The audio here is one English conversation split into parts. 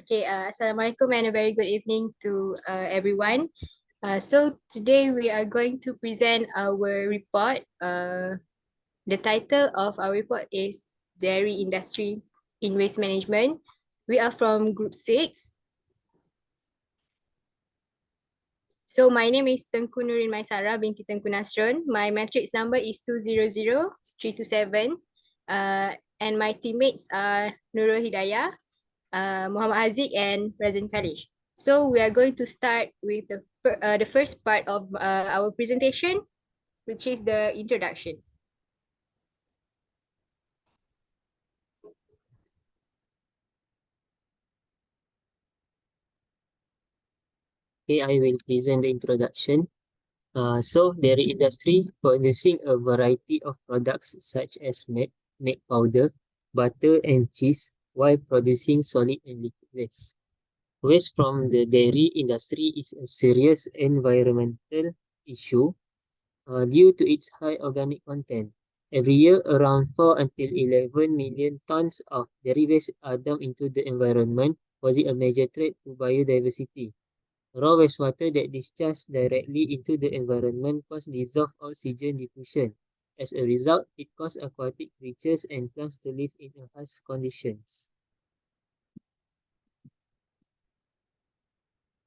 Okay, Assalamualaikum and a very good evening to everyone. So today we are going to present our report. The title of our report is Dairy Industry in Waste Management. We are from Group 6. So my name is Tengku Nurin Maisara binti Tengku Nasron. My matrix number is 200327. And my teammates are Nurul Hidayah, Muhammad Haziq and Razin Khalij. So we are going to start with the first part of our presentation, which is the introduction. Okay, I will present the introduction. Dairy industry producing a variety of products such as milk powder, butter, and cheese, while producing solid and liquid waste. Waste from the dairy industry is a serious environmental issue due to its high organic content. Every year, around 4 until 11 million tons of dairy waste are dumped into the environment, posing a major threat to biodiversity. Raw wastewater that discharges directly into the environment cause dissolved oxygen diffusion. As a result, it causes aquatic creatures and plants to live in harsh conditions.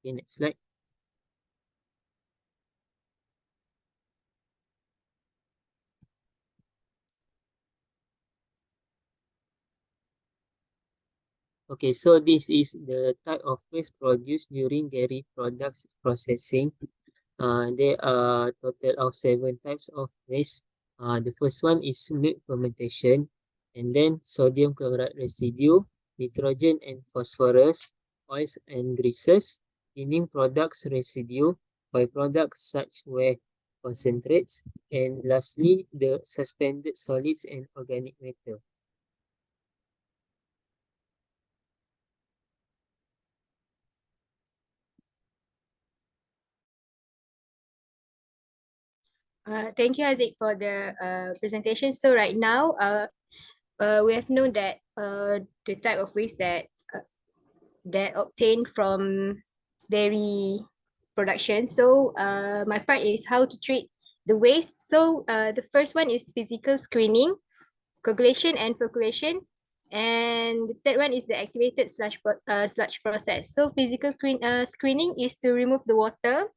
Okay, next slide. Okay, so this is the type of waste produced during dairy products processing. There are a total of 7 types of waste. The first one is milk fermentation, and then sodium chloride residue, nitrogen and phosphorus, oils and greases, cleaning products residue, byproducts such where concentrates, and lastly, the suspended solids and organic matter. Thank you, Haziq, for the presentation. So right now, we have known that the type of waste that obtained from dairy production. So my part is how to treat the waste. So the first one is physical screening, coagulation and flocculation. And the third one is the activated sludge process. So physical screening is to remove the water,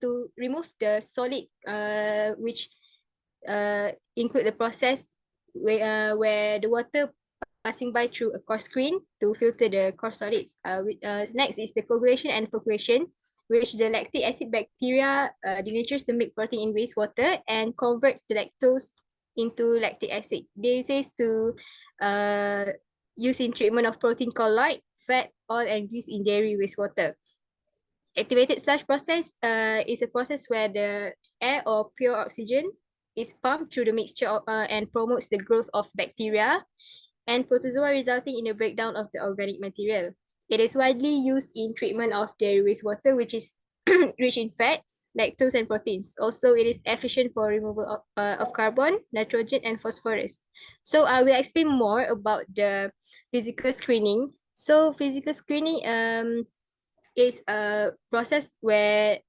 to remove the solid, which include the process where the water passing by through a coarse screen to filter the coarse solids. Next is the coagulation and flocculation, which the lactic acid bacteria denatures the milk protein in wastewater and converts the lactose into lactic acid. This is to use in treatment of protein colloid, fat, oil, and grease in dairy wastewater. Activated sludge process is a process where the air or pure oxygen is pumped through the mixture and promotes the growth of bacteria and protozoa, resulting in the breakdown of the organic material. It is widely used in treatment of dairy wastewater, which is rich in fats, lactose, and proteins. Also, it is efficient for removal of carbon, nitrogen, and phosphorus. So I will explain more about the physical screening. So physical screening is a process where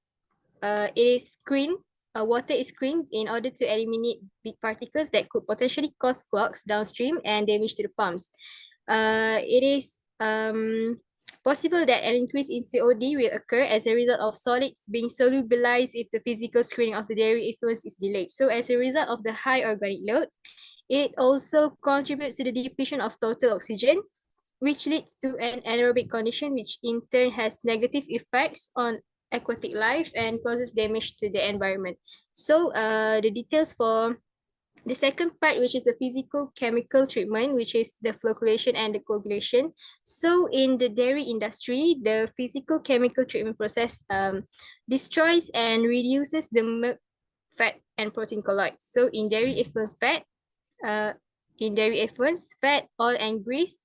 it is screened, water is screened in order to eliminate big particles that could potentially cause clogs downstream and damage to the pumps. It is possible that an increase in COD will occur as a result of solids being solubilized if the physical screening of the dairy effluents is delayed. So as a result of the high organic load, it also contributes to the depletion of total oxygen, which leads to an anaerobic condition, which in turn has negative effects on aquatic life and causes damage to the environment. So the details for the second part, which is the physical chemical treatment, which is the flocculation and the coagulation. So in the dairy industry, the physical chemical treatment process destroys and reduces the milk, fat, and protein colloids. So uh, in dairy effluents, fat, oil, and grease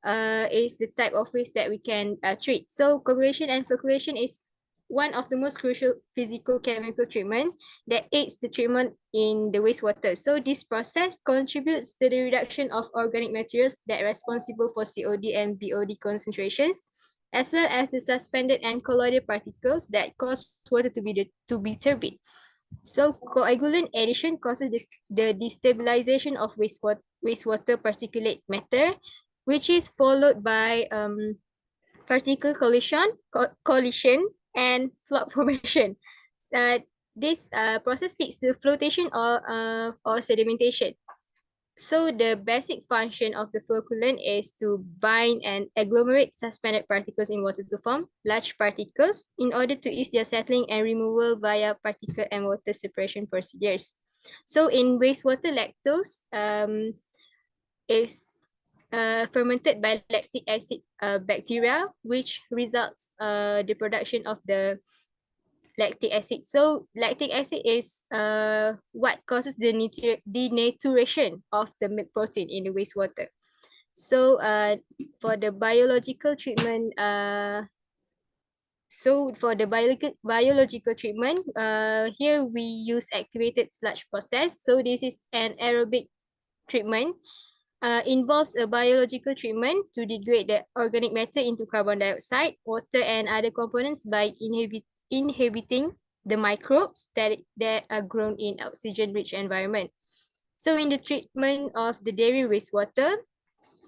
is the type of waste that we can treat. So coagulation and flocculation is one of the most crucial physicochemical treatment that aids the treatment in the wastewater. So this process contributes to the reduction of organic materials that are responsible for COD and BOD concentrations, as well as the suspended and colloidal particles that cause water to be turbid. So coagulant addition causes the destabilization of wastewater particulate matter, which is followed by particle collision and flood formation. Uh, this process leads to flotation or sedimentation. So the basic function of the flocculant is to bind and agglomerate suspended particles in water to form large particles in order to ease their settling and removal via particle and water separation procedures. So in wastewater, lactose is fermented by lactic acid bacteria, which results the production of the lactic acid. So lactic acid is what causes the denaturation of the milk protein in the wastewater. So for the biological treatment, here we use activated sludge process. So this is an aerobic treatment. Involves a biological treatment to degrade the organic matter into carbon dioxide, water, and other components by inhibiting the microbes that are grown in oxygen-rich environment. So in the treatment of the dairy wastewater,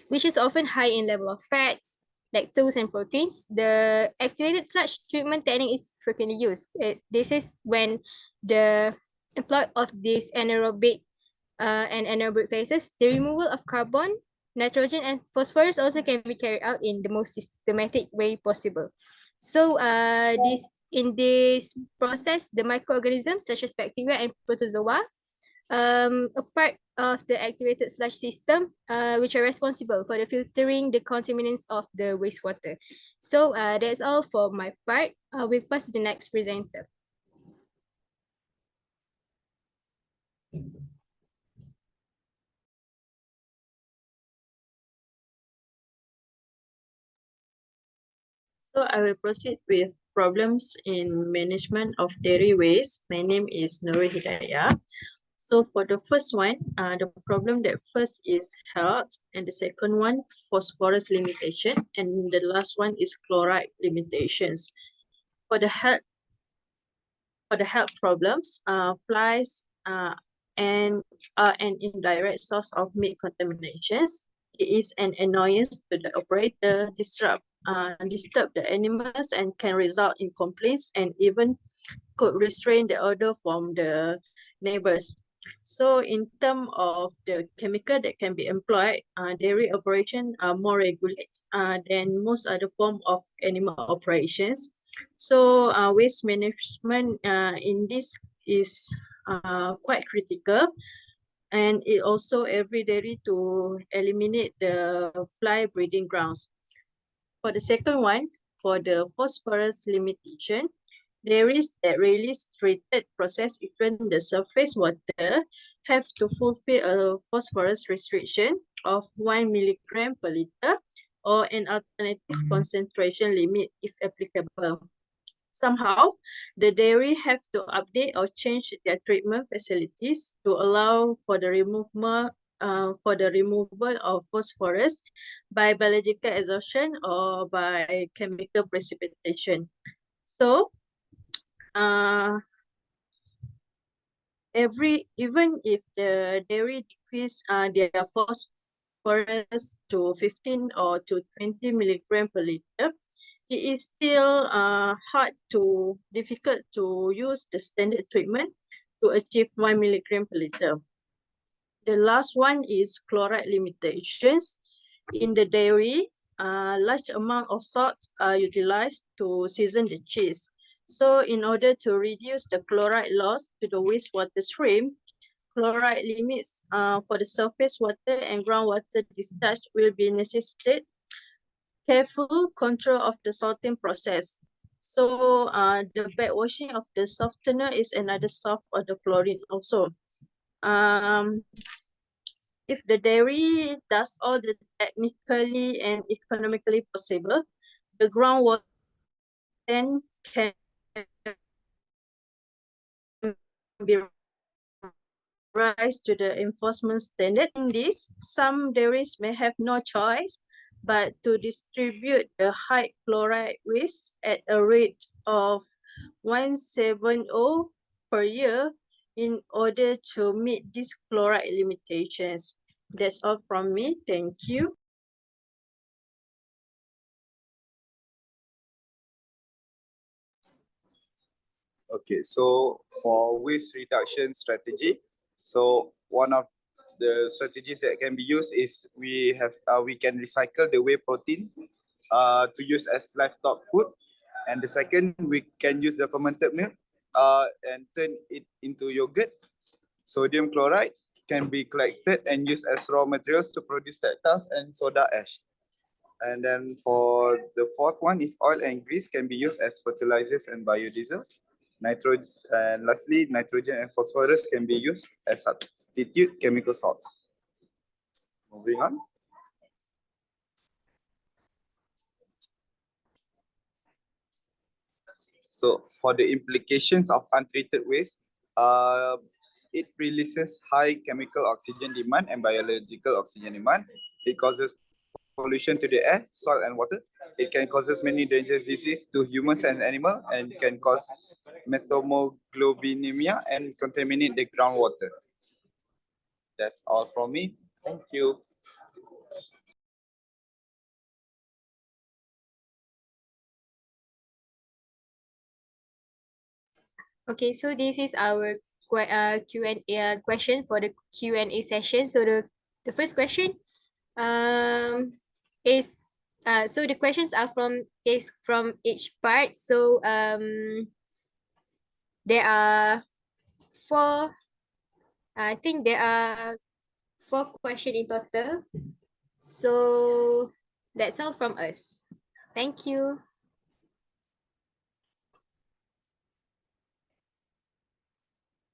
which is often high in level of fats, lactose, and proteins, the activated sludge treatment technique is frequently used. This is when the employ of this anaerobic and anaerobic phases, the removal of carbon, nitrogen, and phosphorus also can be carried out in the most systematic way possible. So in this process, the microorganisms such as bacteria and protozoa, a part of the activated sludge system, which are responsible for the filtering the contaminants of the wastewater. So that's all for my part. We'll pass to the next presenter. So I will proceed with problems in management of dairy waste. My name is Nurul Hidayah. So for the first one, the problem that first is health, and the second one, phosphorus limitation, and the last one is chloride limitations. For the health problems, flies and an indirect source of meat contaminations. It is an annoyance to the operator, disturb the animals, and can result in complaints and even could restrain the odor from the neighbors. So in terms of the chemical that can be employed, dairy operations are more regulated than most other form of animal operations. So waste management in this is quite critical, and it also every dairy to eliminate the fly breeding grounds. For the second one, for the phosphorus limitation, dairies that release treated processed even the surface water have to fulfill a phosphorus restriction of 1 milligram per liter or an alternative concentration limit if applicable. Somehow, the dairy have to update or change their treatment facilities to allow for the removal of phosphorus by biological adsorption or by chemical precipitation. So, even if the dairy decrease their phosphorus to 15 or to 20 milligram per liter, it is still difficult to use the standard treatment to achieve 1 milligram per liter. The last one is chloride limitations. In the dairy, large amount of salt are utilized to season the cheese. So in order to reduce the chloride loss to the wastewater stream, chloride limits for the surface water and groundwater discharge will be necessitated. Careful control of the salting process. So the backwashing of the softener is another source of the chlorine also. If the dairy does all the technically and economically possible, the groundwater then can be rise to the enforcement standard. In this, some dairies may have no choice but to distribute the high chloride waste at a rate of 170 per year in order to meet these chloride limitations. That's all from me. Thank you. Okay, so for waste reduction strategy, so one of the strategies that can be used is we can recycle the whey protein to use as livestock food, and the second, we can use the fermented milk and turn it into yogurt. Sodium chloride can be collected and used as raw materials to produce textiles and soda ash. And then for the fourth one is oil and grease can be used as fertilizers and biodiesel. And lastly, nitrogen and phosphorus can be used as substitute chemical salts. Moving on. So for the implications of untreated waste, it releases high chemical oxygen demand and biological oxygen demand. It causes pollution to the air, soil, and water. It can cause many dangerous diseases to humans and animals, and can cause methemoglobinemia and contaminate the groundwater. That's all from me. Thank you. Okay, so this is our Q&A question for the Q&A session. So the first question is so the questions are from each part. So there are four. I think there are 4 questions in total. So that's all from us. Thank you.